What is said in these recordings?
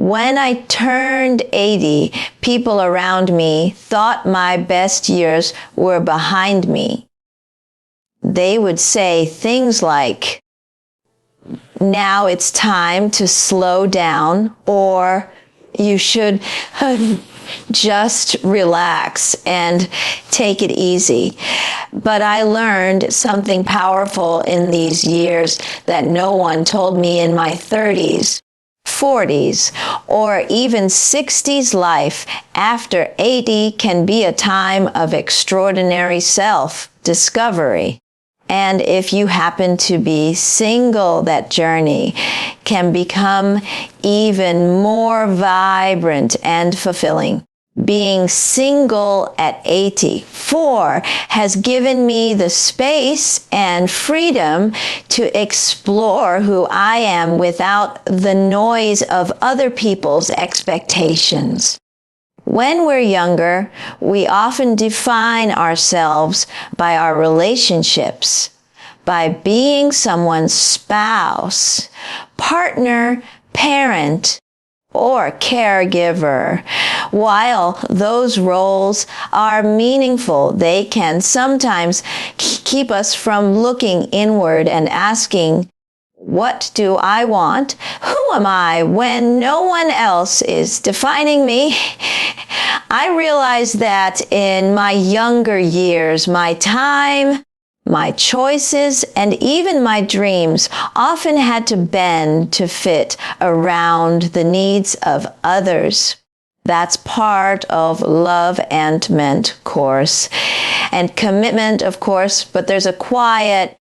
When I turned 80, people around me thought my best years were behind me. They would say things like, "Now it's time to slow down," or "You should just relax and take it easy." But I learned something powerful in these years that no one told me in my 30s, 40s, or even 60s life. After 80 can be a time of extraordinary self-discovery. And if you happen to be single, that journey can become even more vibrant and fulfilling. Being single at 84 has given me the space and freedom to explore who I am without the noise of other people's expectations. When we're younger, we often define ourselves by our relationships, by being someone's spouse, partner, parent, or caregiver. While those roles are meaningful, they can sometimes keep us from looking inward and asking, "What do I want? Who am I when no one else is defining me?" I realized that in my younger years, my time, my choices, and even my dreams often had to bend to fit around the needs of others. That's part of love and ment, of course, and commitment, of course, but there's a quiet,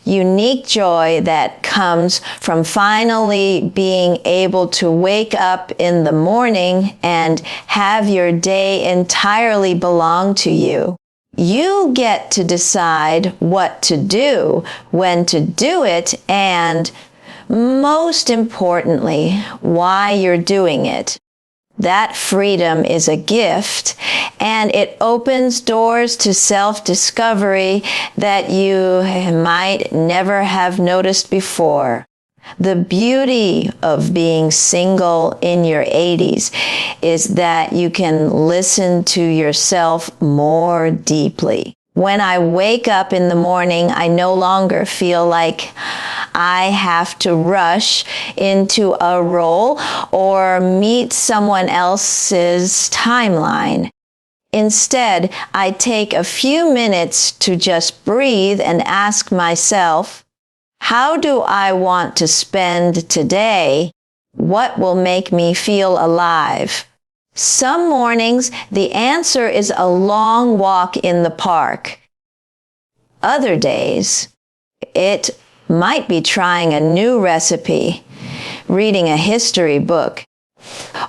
unique joy that comes from finally being able to wake up in the morning and have your day entirely belong to you. You get to decide what to do, when to do it, and most importantly, why you're doing it. That freedom is a gift, and it opens doors to self-discovery that you might never have noticed before. The beauty of being single in your 80s is that you can listen to yourself more deeply. When I wake up in the morning, I no longer feel like I have to rush into a role or meet someone else's timeline. Instead, I take a few minutes to just breathe and ask myself, how do I want to spend today? What will make me feel alive? Some mornings, the answer is a long walk in the park. Other days, it might be trying a new recipe, reading a history book,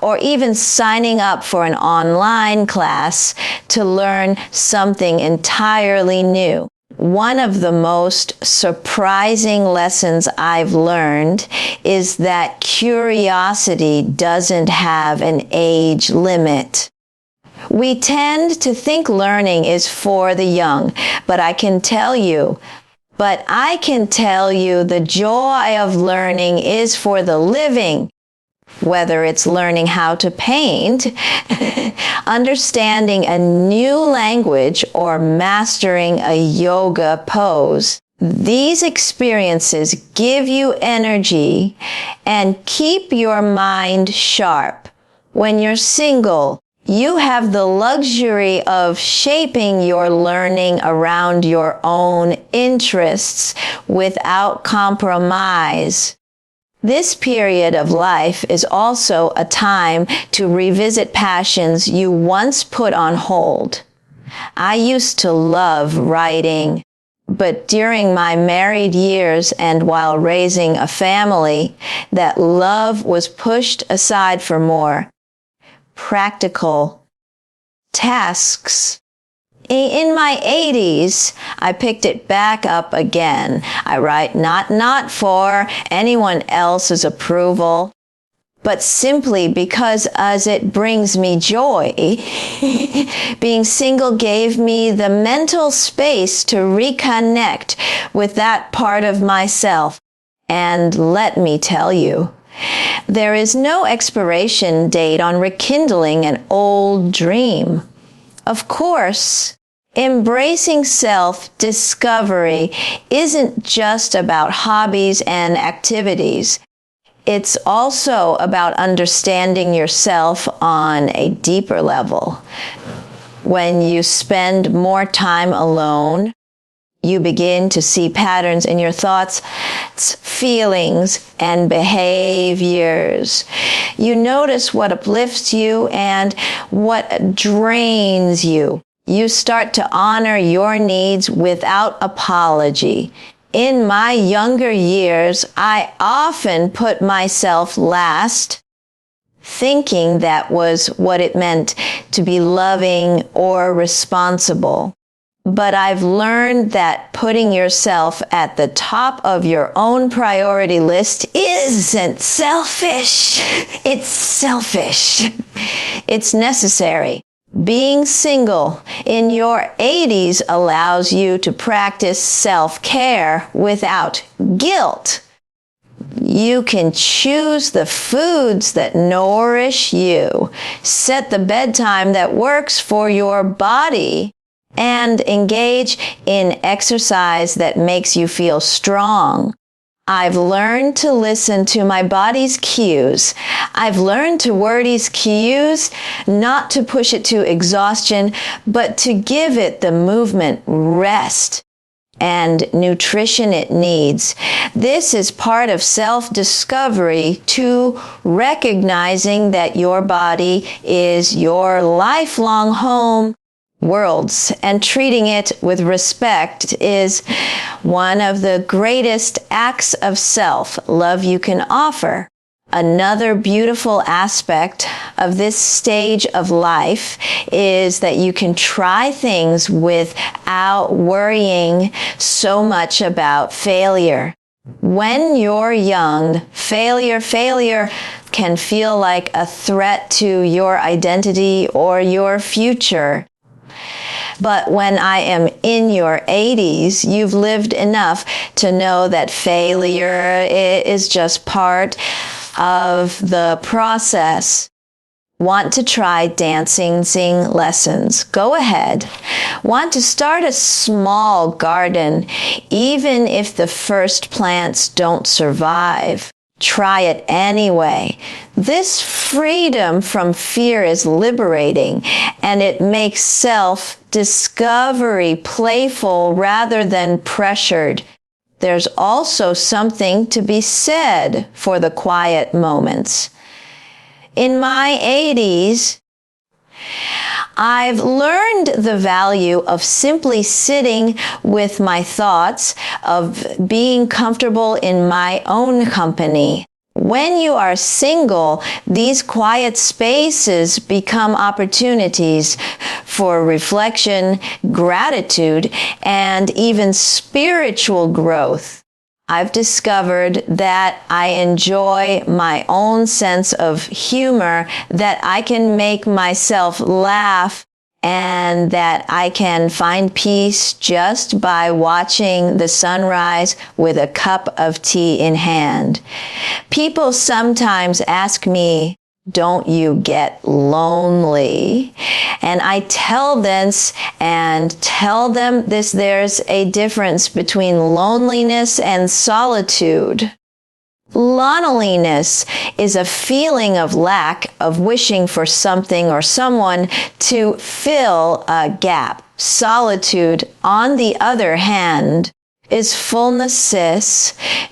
or even signing up for an online class to learn something entirely new. One of the most surprising lessons I've learned is that curiosity doesn't have an age limit. We tend to think learning is for the young, but I can tell you the joy of learning is for the living. Whether it's learning how to paint, understanding a new language, or mastering a yoga pose. These experiences give you energy and keep your mind sharp. When you're single, you have the luxury of shaping your learning around your own interests without compromise. This period of life is also a time to revisit passions you once put on hold. I used to love writing, but during my married years and while raising a family, that love was pushed aside for more practical tasks. In my 80s, I picked it back up again. I write not for anyone else's approval, but simply because as it brings me joy. Being single gave me the mental space to reconnect with that part of myself. And let me tell you, There is no expiration date on rekindling an old dream. Of course, embracing self-discovery isn't just about hobbies and activities. It's also about understanding yourself on a deeper level. When you spend more time alone, you begin to see patterns in your thoughts, feelings, and behaviors. You notice what uplifts you and what drains you. You start to honor your needs without apology. In my younger years, I often put myself last, thinking that was what it meant to be loving or responsible. But I've learned that putting yourself at the top of your own priority list isn't selfish. It's selfish. It's necessary. Being single in your 80s allows you to practice self-care without guilt. You can choose the foods that nourish you, set the bedtime that works for your body, and engage in exercise that makes you feel strong. I've learned to listen to my body's cues. I've learned to word these cues, not to push it to exhaustion, but to give it the movement, rest, and nutrition it needs. This is part of self-discovery, to recognizing that your body is your lifelong home, worlds, and treating it with respect is one of the greatest acts of self-love you can offer. Another beautiful aspect of this stage of life is that you can try things without worrying so much about failure. When you're young, failure can feel like a threat to your identity or your future. But when I am in your 80s, you've lived enough to know that failure is just part of the process. Want to try dancing lessons? Go ahead. Want to start a small garden, even if the first plants don't survive? Try it anyway. This freedom from fear is liberating, and it makes self-discovery playful rather than pressured. There's also something to be said for the quiet moments. In my 80s, I've learned the value of simply sitting with my thoughts, of being comfortable in my own company. When you are single, these quiet spaces become opportunities for reflection, gratitude, and even spiritual growth. I've discovered that I enjoy my own sense of humor, that I can make myself laugh, and that I can find peace just by watching the sunrise with a cup of tea in hand. People sometimes ask me, "Don't you get lonely?" And I tell them this, there's a difference between loneliness and solitude. Loneliness is a feeling of lack, of wishing for something or someone to fill a gap. Solitude, on the other hand, is fullness.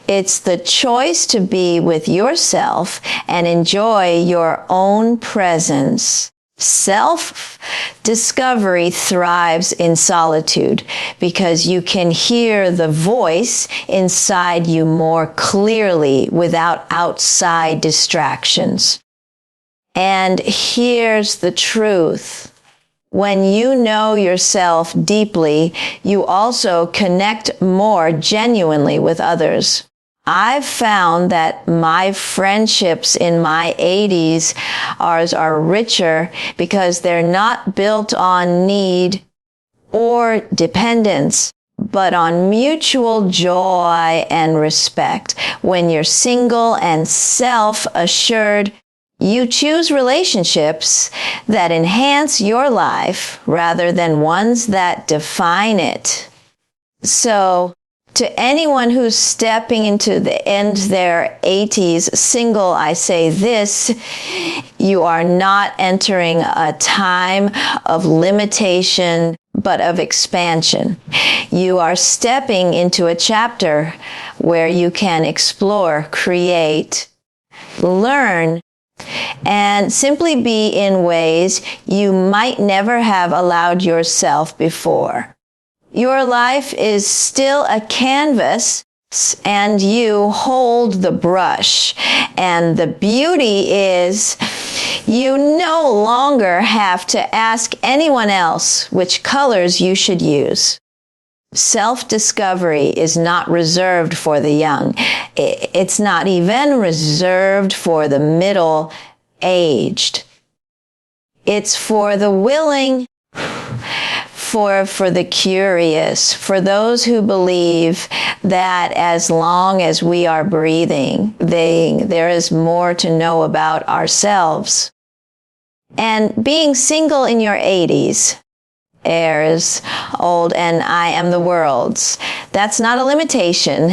It's the choice to be with yourself and enjoy your own presence. Self-discovery thrives in solitude because you can hear the voice inside you more clearly without outside distractions. And here's the truth. When you know yourself deeply, you also connect more genuinely with others. I've found that my friendships in my 80s are richer because they're not built on need or dependence, but on mutual joy and respect. When you're single and self-assured, you choose relationships that enhance your life rather than ones that define it. So, to anyone who's stepping into the end of their 80s single, I say this: you are not entering a time of limitation, but of expansion. You are stepping into a chapter where you can explore, create, learn, and simply be in ways you might never have allowed yourself before. Your life is still a canvas, and you hold the brush. And the beauty is you no longer have to ask anyone else which colors you should use. Self-discovery is not reserved for the young. It's not even reserved for the middle-aged. It's for the willing, for the curious, for those who believe that as long as we are breathing, there is more to know about ourselves. And being single in your 80s, heirs, old, and I am the world's. That's not a limitation.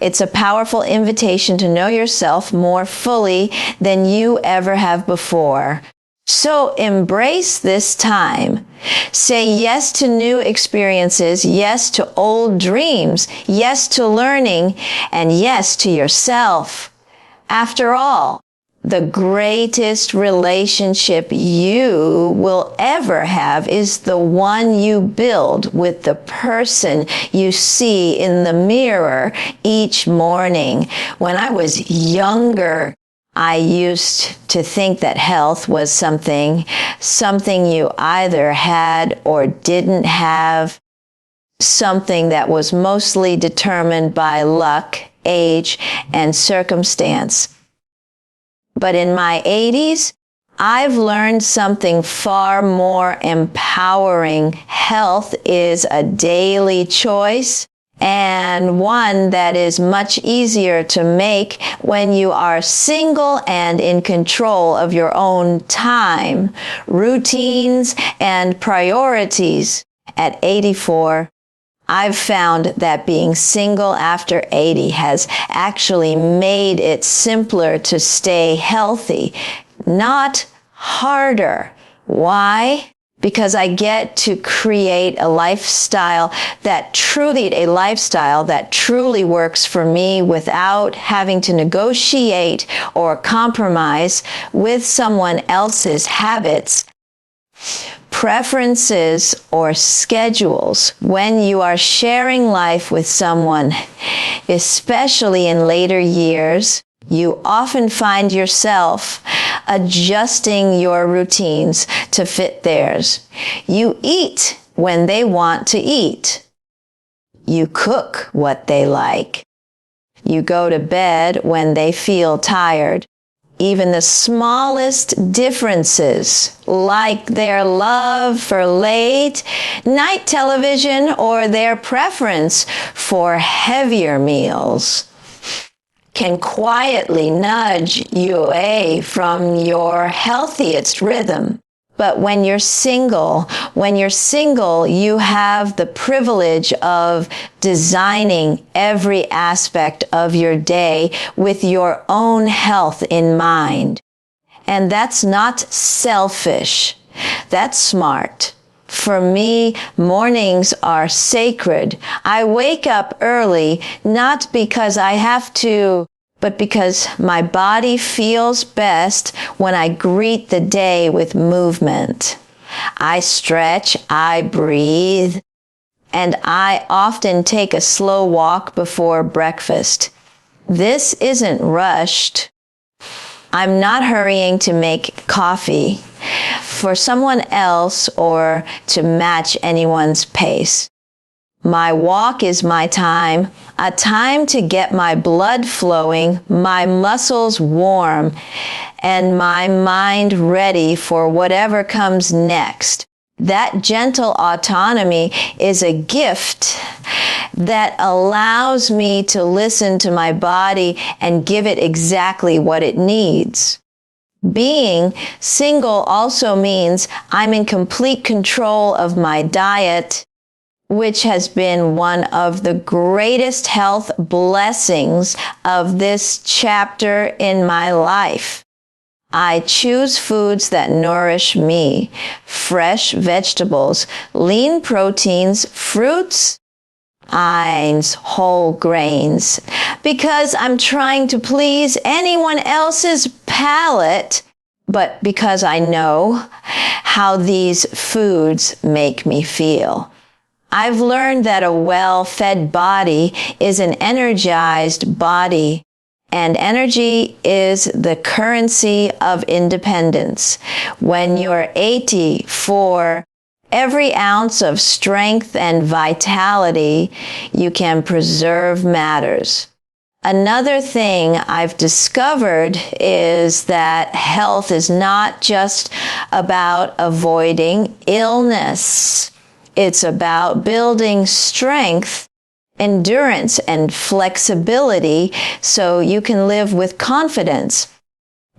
It's a powerful invitation to know yourself more fully than you ever have before. So embrace this time. Say yes to new experiences, yes to old dreams, yes to learning, and yes to yourself. After all, the greatest relationship you will ever have is the one you build with the person you see in the mirror each morning. When I was younger, I used to think that health was something you either had or didn't have, something that was mostly determined by luck, age, and circumstance. But in my 80s, I've learned something far more empowering. Health is a daily choice, and one that is much easier to make when you are single and in control of your own time, routines, and priorities. At 84, I've found that being single after 80 has actually made it simpler to stay healthy, not harder. Why? Because I get to create a lifestyle that truly works for me without having to negotiate or compromise with someone else's habits, preferences, or schedules. When you are sharing life with someone, especially in later years, you often find yourself adjusting your routines to fit theirs. You eat when they want to eat. You cook what they like. You go to bed when they feel tired. Even the smallest differences, like their love for late night television or their preference for heavier meals, can quietly nudge you away from your healthiest rhythm. But when you're single, you have the privilege of designing every aspect of your day with your own health in mind. And that's not selfish. That's smart. For me, mornings are sacred. I wake up early, not because I have to, but because my body feels best when I greet the day with movement. I stretch, I breathe, and I often take a slow walk before breakfast. This isn't rushed. I'm not hurrying to make coffee for someone else or to match anyone's pace. My walk is my time, a time to get my blood flowing, my muscles warm, and my mind ready for whatever comes next. That gentle autonomy is a gift that allows me to listen to my body and give it exactly what it needs. Being single also means I'm in complete control of my diet, which has been one of the greatest health blessings of this chapter in my life. I choose foods that nourish me: fresh vegetables, lean proteins, fruits, whole grains, because I'm trying to please anyone else's palate, but because I know how these foods make me feel. I've learned that a well-fed body is an energized body, and energy is the currency of independence. When you're 80, for every ounce of strength and vitality you can preserve matters. Another thing I've discovered is that health is not just about avoiding illness. It's about building strength, endurance, and flexibility so you can live with confidence.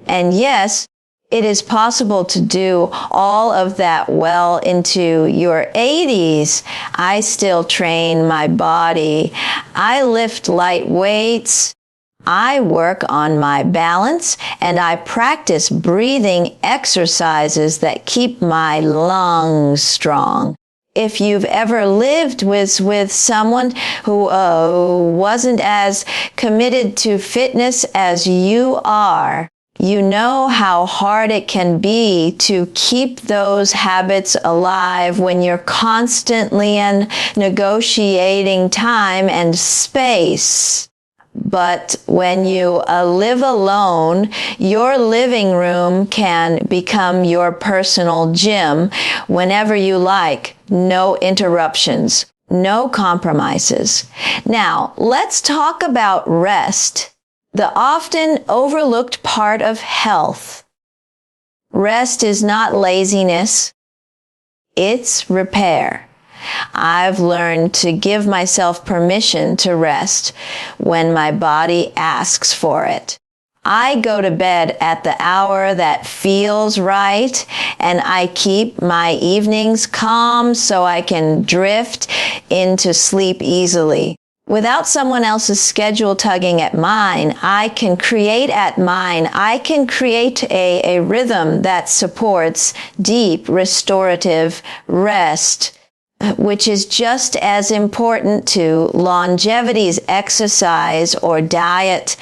And yes, it is possible to do all of that well into your 80s. I still train my body. I lift light weights. I work on my balance, and I practice breathing exercises that keep my lungs strong. If you've ever lived with someone who wasn't as committed to fitness as you are, you know how hard it can be to keep those habits alive when you're constantly negotiating time and space. But when you live alone, your living room can become your personal gym whenever you like. No interruptions, no compromises. Now, let's talk about rest, the often overlooked part of health. Rest is not laziness, it's repair. I've learned to give myself permission to rest when my body asks for it. I go to bed at the hour that feels right, and I keep my evenings calm so I can drift into sleep easily. Without someone else's schedule tugging at mine, I can create at mine. I can create a rhythm that supports deep, restorative rest, which is just as important to longevity's exercise or diet.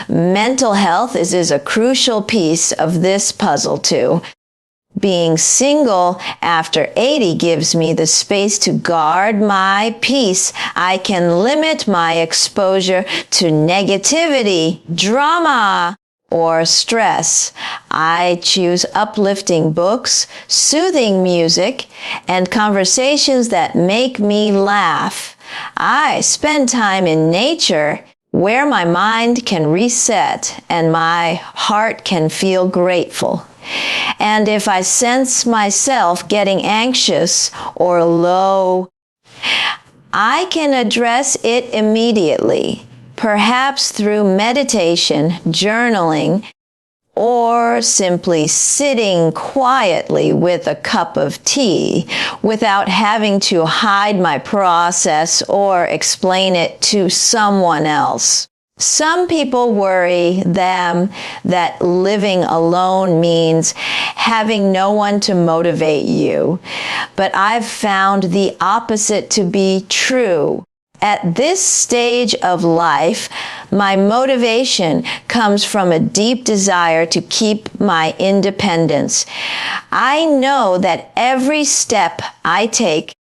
Mental health is a crucial piece of this puzzle too. Being single after 80 gives me the space to guard my peace. I can limit my exposure to negativity, drama, or stress. I choose uplifting books, soothing music, and conversations that make me laugh. I spend time in nature where my mind can reset and my heart can feel grateful. And if I sense myself getting anxious or low, I can address it immediately, perhaps through meditation, journaling, or simply sitting quietly with a cup of tea without having to hide my process or explain it to someone else. Some people worry that living alone means having no one to motivate you, but I've found the opposite to be true. At this stage of life, my motivation comes from a deep desire to keep my independence. I know that every step I take,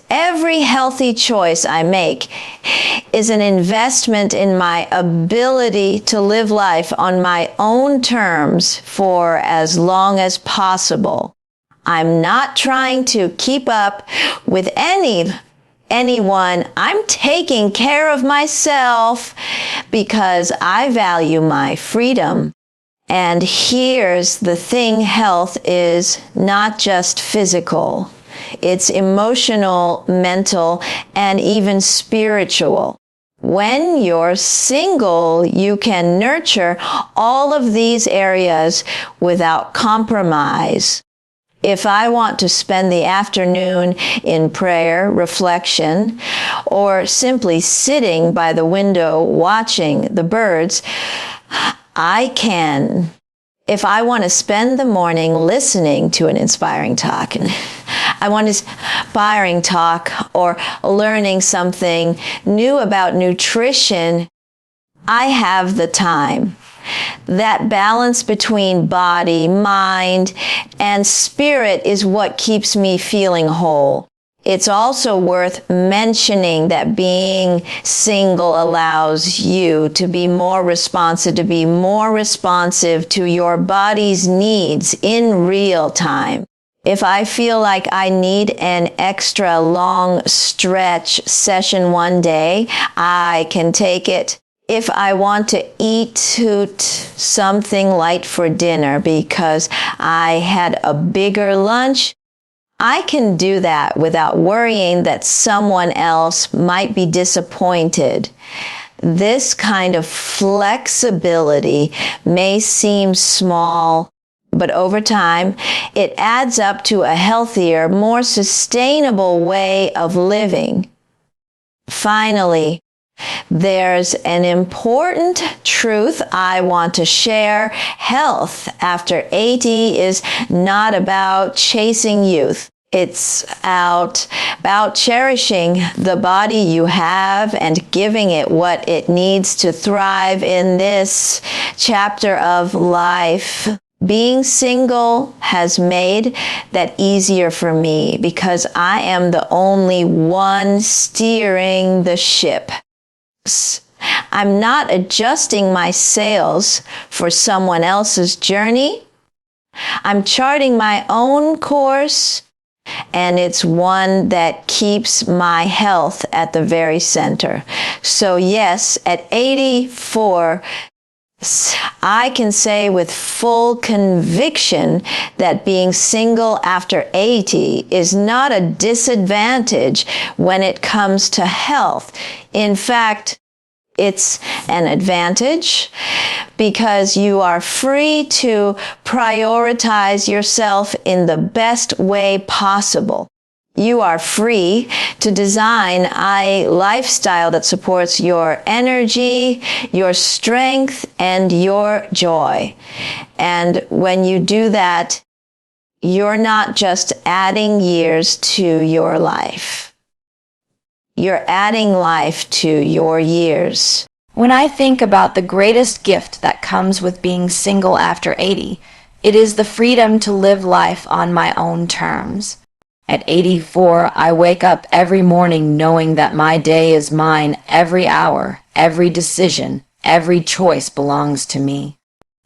every healthy choice I make is an investment in my ability to live life on my own terms for as long as possible. I'm not trying to keep up with anyone. I'm taking care of myself because I value my freedom And here's the thing, health is not just physical. It's emotional, mental, and even spiritual. When you're single, you can nurture all of these areas without compromise. If I want to spend the afternoon in prayer, reflection, or simply sitting by the window watching the birds, I can. If I want to spend the morning listening to an inspiring talk, and I want inspiring talk or learning something new about nutrition, I have the time. That balance between body, mind, and spirit is what keeps me feeling whole. It's also worth mentioning that being single allows you to be more responsive to your body's needs in real time. If I feel like I need an extra long stretch session one day, I can take it. If I want to eat something light for dinner because I had a bigger lunch, I can do that without worrying that someone else might be disappointed. This kind of flexibility may seem small, but over time, it adds up to a healthier, more sustainable way of living. Finally, there's an important truth I want to share. Health after 80 is not about chasing youth. It's about cherishing the body you have and giving it what it needs to thrive in this chapter of life. Being single has made that easier for me because I am the only one steering the ship. I'm not adjusting my sails for someone else's journey. I'm charting my own course, and it's one that keeps my health at the very center. So yes, at 84, I can say with full conviction that being single after 80 is not a disadvantage when it comes to health. In fact, it's an advantage because you are free to prioritize yourself in the best way possible. You are free to design a lifestyle that supports your energy, your strength, and your joy. And when you do that, you're not just adding years to your life. You're adding life to your years. When I think about the greatest gift that comes with being single after 80, it is the freedom to live life on my own terms. At 84, I wake up every morning knowing that my day is mine every hour, every decision, every choice belongs to me.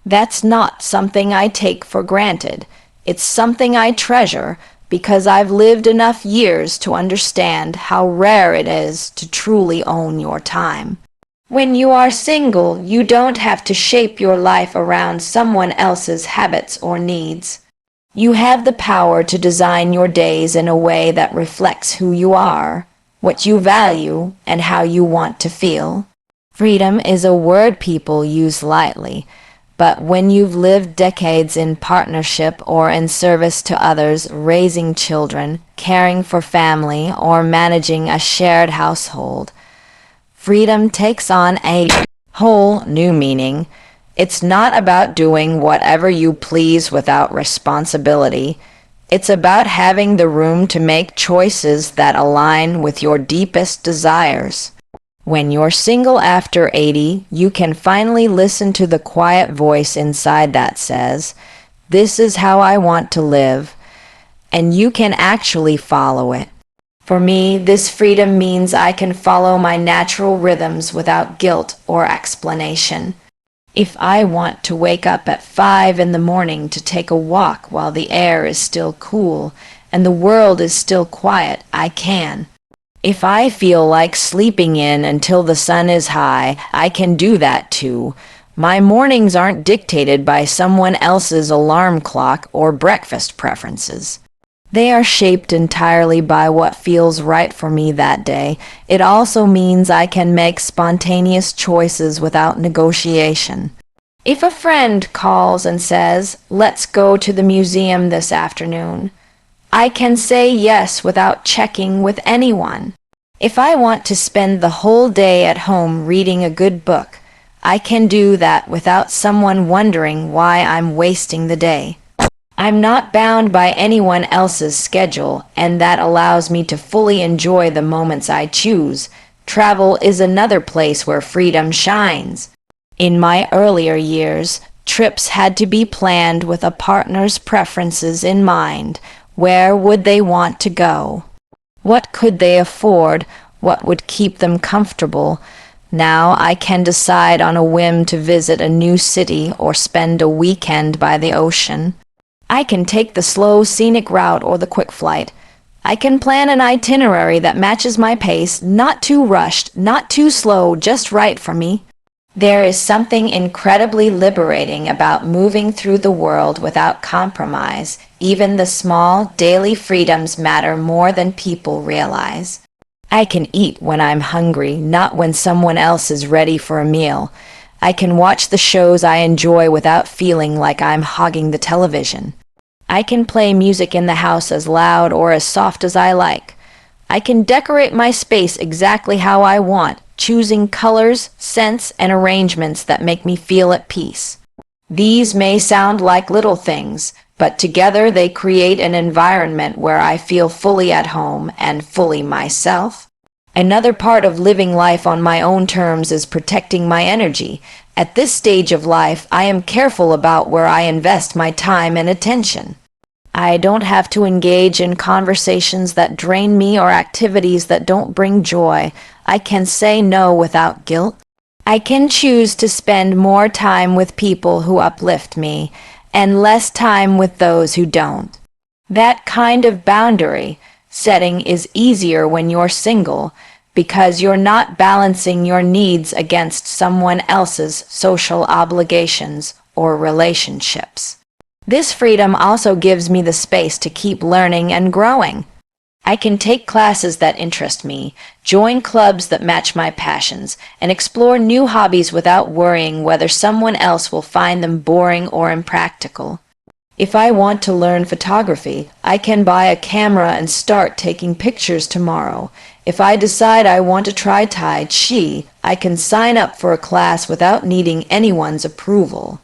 That's not something I take for granted. It's something I treasure because I've lived enough years to understand how rare it is to truly own your time. When you are single, you don't have to shape your life around someone else's habits or needs. You have the power to design your days in a way that reflects who you are, what you value, and how you want to feel. Freedom is a word people use lightly, but when you've lived decades in partnership or in service to others, raising children, caring for family, or managing a shared household, freedom takes on a whole new meaning. It's not about doing whatever you please without responsibility. It's about having the room to make choices that align with your deepest desires. When you're single after 80, you can finally listen to the quiet voice inside that says, "This is how I want to live," and you can actually follow it. For me, this freedom means I can follow my natural rhythms without guilt or explanation. If I want to wake up at 5 in the morning to take a walk while the air is still cool and the world is still quiet, I can. If I feel like sleeping in until the sun is high, I can do that too. My mornings aren't dictated by someone else's alarm clock or breakfast preferences. They are shaped entirely by what feels right for me that day. It also means I can make spontaneous choices without negotiation. If a friend calls and says, "Let's go to the museum this afternoon," I can say yes without checking with anyone. If I want to spend the whole day at home reading a good book, I can do that without someone wondering why I'm wasting the day. I'm not bound by anyone else's schedule, and that allows me to fully enjoy the moments I choose. Travel is another place where freedom shines. In my earlier years, trips had to be planned with a partner's preferences in mind. Where would they want to go? What could they afford? What would keep them comfortable? Now I can decide on a whim to visit a new city or spend a weekend by the ocean. I can take the slow, scenic route or the quick flight. I can plan an itinerary that matches my pace, not too rushed, not too slow, just right for me. There is something incredibly liberating about moving through the world without compromise. Even the small, daily freedoms matter more than people realize. I can eat when I'm hungry, not when someone else is ready for a meal. I can watch the shows I enjoy without feeling like I'm hogging the television. I can play music in the house as loud or as soft as I like. I can decorate my space exactly how I want, choosing colors, scents, and arrangements that make me feel at peace. These may sound like little things, but together they create an environment where I feel fully at home and fully myself. Another part of living life on my own terms is protecting my energy. At this stage of life, I am careful about where I invest my time and attention. I don't have to engage in conversations that drain me or activities that don't bring joy. I can say no without guilt. I can choose to spend more time with people who uplift me and less time with those who don't. That kind of boundary setting is easier when you're single because you're not balancing your needs against someone else's social obligations or relationships. This freedom also gives me the space to keep learning and growing. I can take classes that interest me, join clubs that match my passions, and explore new hobbies without worrying whether someone else will find them boring or impractical. If I want to learn photography, I can buy a camera and start taking pictures tomorrow. If I decide I want to try Tai Chi, I can sign up for a class without needing anyone's approval.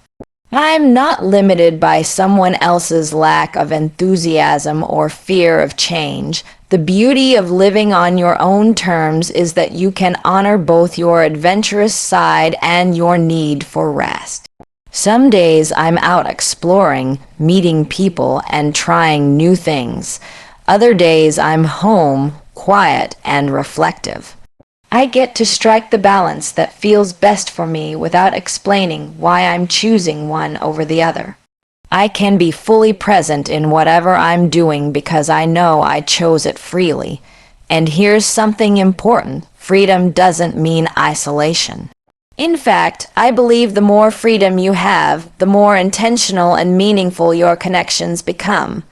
I'm not limited by someone else's lack of enthusiasm or fear of change. The beauty of living on your own terms is that you can honor both your adventurous side and your need for rest. Some days I'm out exploring, meeting people, and trying new things. Other days I'm home, quiet, and reflective. I get to strike the balance that feels best for me without explaining why I'm choosing one over the other. I can be fully present in whatever I'm doing because I know I chose it freely. And here's something important: freedom doesn't mean isolation. In fact, I believe the more freedom you have, the more intentional and meaningful your connections become.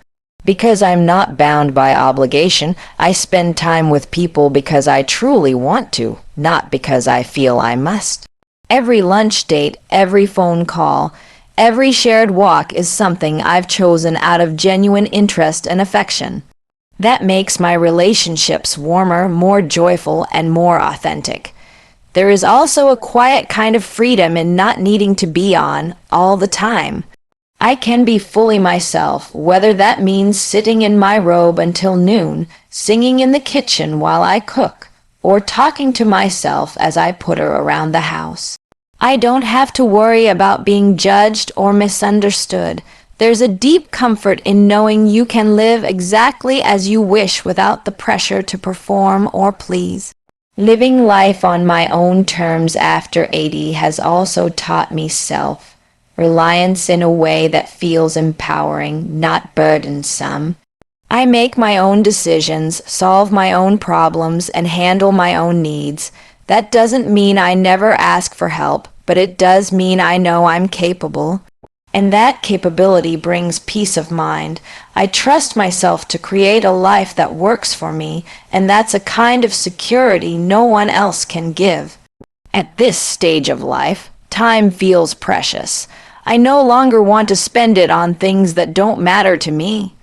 Because I'm not bound by obligation, I spend time with people because I truly want to, not because I feel I must. Every lunch date, every phone call, every shared walk is something I've chosen out of genuine interest and affection. That makes my relationships warmer, more joyful, and more authentic. There is also a quiet kind of freedom in not needing to be on all the time. I can be fully myself, whether that means sitting in my robe until noon, singing in the kitchen while I cook, or talking to myself as I putter around the house. I don't have to worry about being judged or misunderstood. There's a deep comfort in knowing you can live exactly as you wish without the pressure to perform or please. Living life on my own terms after 80 has also taught me self-reliance in a way that feels empowering, not burdensome. I make my own decisions, solve my own problems, and handle my own needs. That doesn't mean I never ask for help, but it does mean I know I'm capable. And that capability brings peace of mind. I trust myself to create a life that works for me, and that's a kind of security no one else can give. At this stage of life, time feels precious. I no longer want to spend it on things that don't matter to me.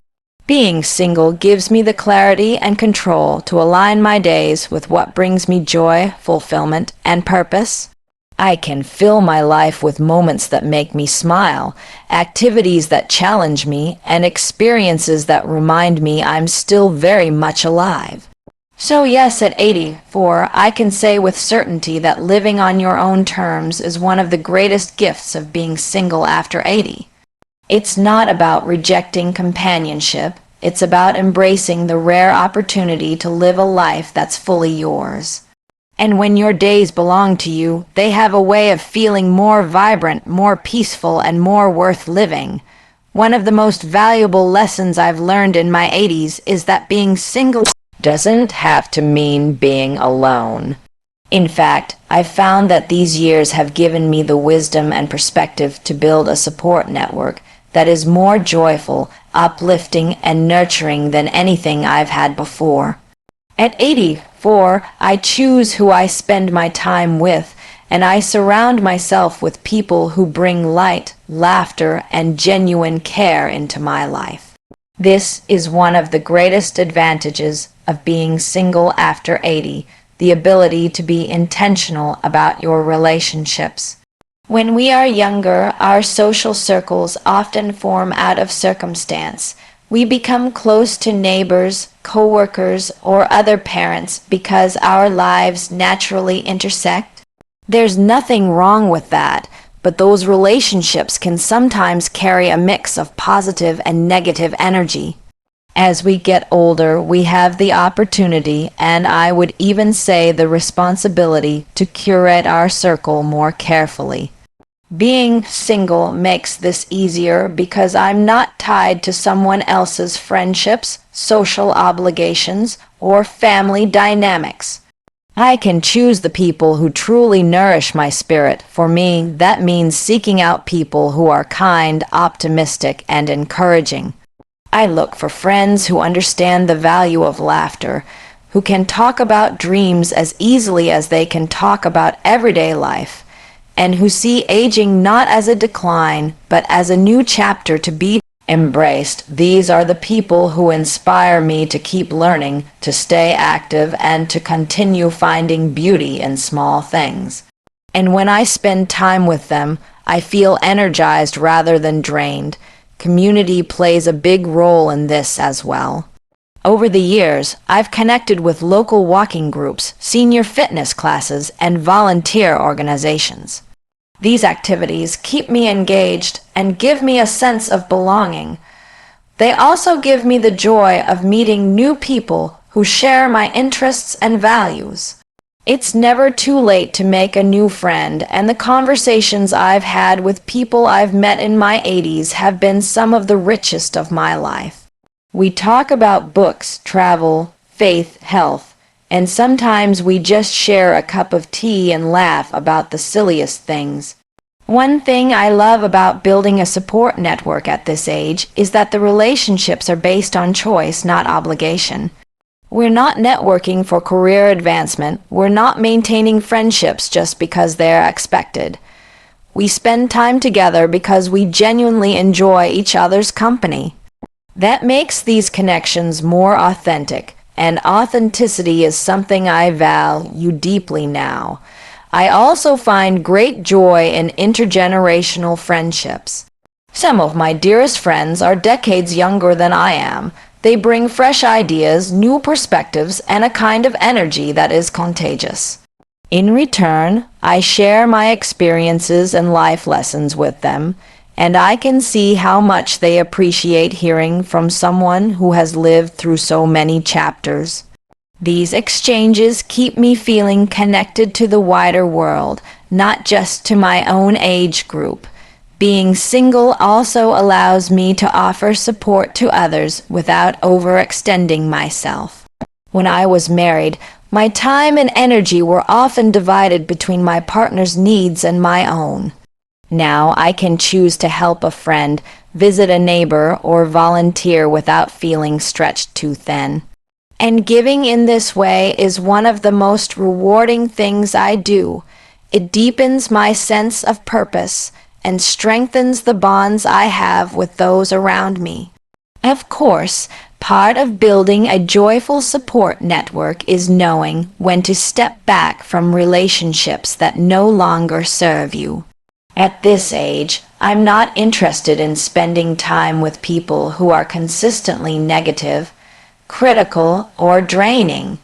Being single gives me the clarity and control to align my days with what brings me joy, fulfillment, and purpose. I can fill my life with moments that make me smile, activities that challenge me, and experiences that remind me I'm still very much alive. So yes, at 84, I can say with certainty that living on your own terms is one of the greatest gifts of being single after 80. It's not about rejecting companionship, it's about embracing the rare opportunity to live a life that's fully yours. And when your days belong to you, they have a way of feeling more vibrant, more peaceful, and more worth living. One of the most valuable lessons I've learned in my 80s is that being single doesn't have to mean being alone. In fact, I've found that these years have given me the wisdom and perspective to build a support network that is more joyful, uplifting, and nurturing than anything I've had before. At 84, I choose who I spend my time with, and I surround myself with people who bring light, laughter, and genuine care into my life. This is one of the greatest advantages of being single after 80, the ability to be intentional about your relationships. When we are younger, our social circles often form out of circumstance. We become close to neighbors, coworkers, or other parents because our lives naturally intersect. There's nothing wrong with that, but those relationships can sometimes carry a mix of positive and negative energy. As we get older, we have the opportunity, and I would even say the responsibility, to curate our circle more carefully. Being single makes this easier because I'm not tied to someone else's friendships, social obligations, or family dynamics. I can choose the people who truly nourish my spirit. For me, that means seeking out people who are kind, optimistic, and encouraging. I look for friends who understand the value of laughter, who can talk about dreams as easily as they can talk about everyday life, and who see aging not as a decline, but as a new chapter to be embraced. These are the people who inspire me to keep learning, to stay active, and to continue finding beauty in small things. And when I spend time with them, I feel energized rather than drained. Community plays a big role in this as well. Over the years, I've connected with local walking groups, senior fitness classes, and volunteer organizations. These activities keep me engaged and give me a sense of belonging. They also give me the joy of meeting new people who share my interests and values. It's never too late to make a new friend, and the conversations I've had with people I've met in my 80s have been some of the richest of my life. We talk about books, travel, faith, health, and sometimes we just share a cup of tea and laugh about the silliest things. One thing I love about building a support network at this age is that the relationships are based on choice, not obligation. We're not networking for career advancement. We're not maintaining friendships just because they're expected. We spend time together because we genuinely enjoy each other's company. That makes these connections more authentic, and authenticity is something I value deeply now. I also find great joy in intergenerational friendships. Some of my dearest friends are decades younger than I am. They bring fresh ideas, new perspectives, and a kind of energy that is contagious. In return, I share my experiences and life lessons with them, and I can see how much they appreciate hearing from someone who has lived through so many chapters. These exchanges keep me feeling connected to the wider world, not just to my own age group. Being single also allows me to offer support to others without overextending myself. When I was married, My time and energy were often divided between my partner's needs and my own. Now I can choose to help a friend, visit a neighbor, or volunteer without feeling stretched too thin. And giving in this way is one of the most rewarding things I do. It deepens my sense of purpose and strengthens the bonds I have with those around me. Of course, part of building a joyful support network is knowing when to step back from relationships that no longer serve you. At this age, I'm not interested in spending time with people who are consistently negative, critical, or draining.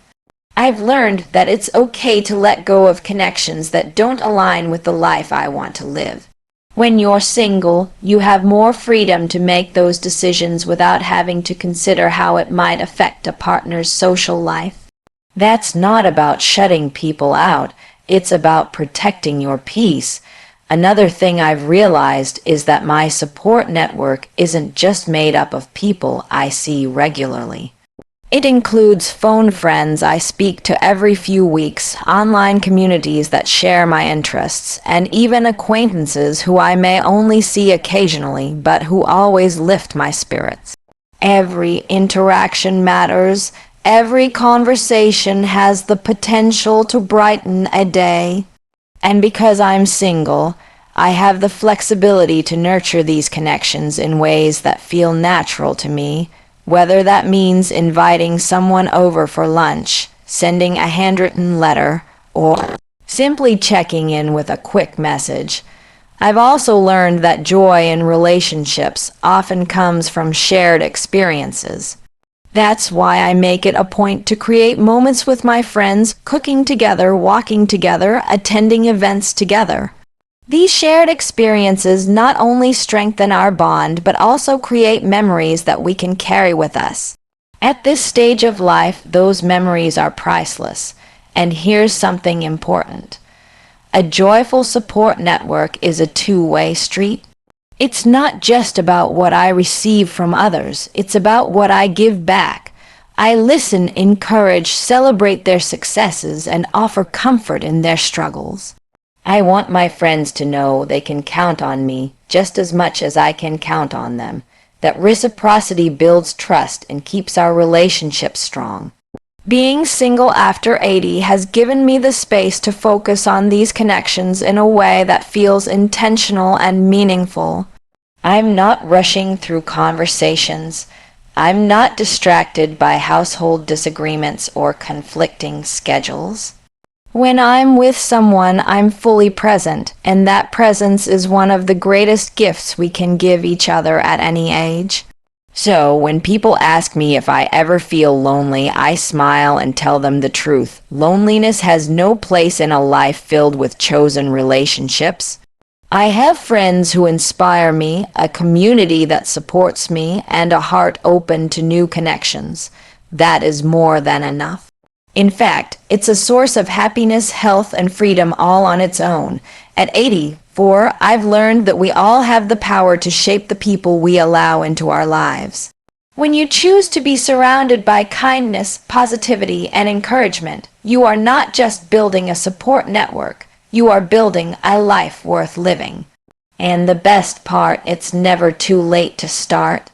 I've learned that it's okay to let go of connections that don't align with the life I want to live. When you're single, you have more freedom to make those decisions without having to consider how it might affect a partner's social life. That's not about shutting people out, it's about protecting your peace. Another thing I've realized is that my support network isn't just made up of people I see regularly. It includes phone friends I speak to every few weeks, online communities that share my interests, and even acquaintances who I may only see occasionally but who always lift my spirits. Every interaction matters. Every conversation has the potential to brighten a day. And because I'm single, I have the flexibility to nurture these connections in ways that feel natural to me, whether that means inviting someone over for lunch, sending a handwritten letter, or simply checking in with a quick message. I've also learned that joy in relationships often comes from shared experiences. That's why I make it a point to create moments with my friends, cooking together, walking together, attending events together. These shared experiences not only strengthen our bond, but also create memories that we can carry with us. At this stage of life, those memories are priceless. And here's something important. A joyful support network is a two-way street. It's not just about what I receive from others, it's about what I give back. I listen, encourage, celebrate their successes, and offer comfort in their struggles. I want my friends to know they can count on me just as much as I can count on them, that reciprocity builds trust and keeps our relationship strong. Being single after 80 has given me the space to focus on these connections in a way that feels intentional and meaningful. I'm not rushing through conversations. I'm not distracted by household disagreements or conflicting schedules. When I'm with someone, I'm fully present, and that presence is one of the greatest gifts we can give each other at any age. So, when people ask me if I ever feel lonely, I smile and tell them the truth. Loneliness has no place in a life filled with chosen relationships. I have friends who inspire me, a community that supports me, and a heart open to new connections. That is more than enough. In fact, it's a source of happiness, health, and freedom all on its own. At 84, I've learned that we all have the power to shape the people we allow into our lives. When you choose to be surrounded by kindness, positivity, and encouragement, you are not just building a support network, you are building a life worth living. And the best part, it's never too late to start.